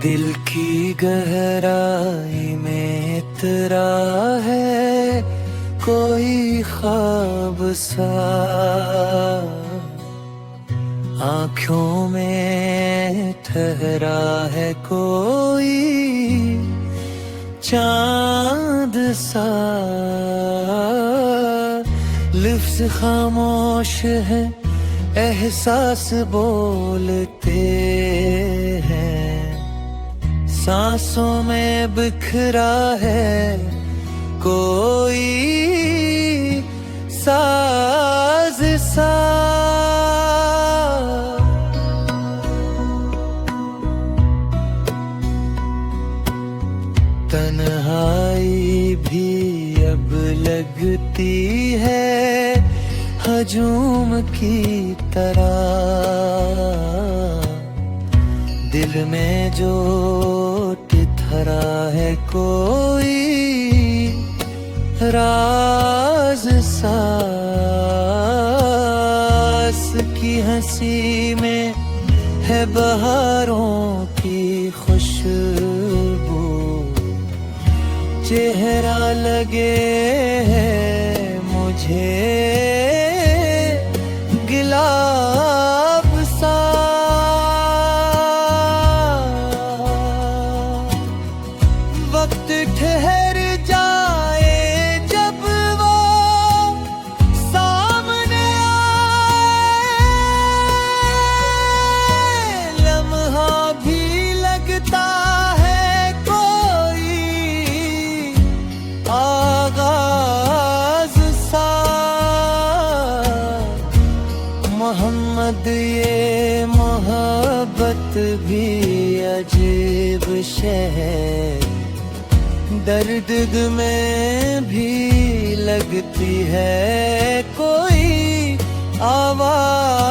दिल की गहराई में तेरा है कोई ख्वाब सा, आँखों में ठहरा है कोई चांद सा। लिफ्ज़ खामोश है, एहसास बोलते हैं, सांसों में बिखरा है कोई साज सा। तन्हाई भी अब लगती है हजूम की तरह, दिल में जो ठहरा है कोई राज सा। की हंसी में है बहारों की खुशबू, चेहरा लगे है मुझे गिलाब सा। वक्त ठहर जाए जब वो सामने आए, लम्हा भी लगता है कोई आगाज सा। मोहम्मद ये मोहब्बत भी अजीब शहर, दर्द में भी लगती है कोई आवाज।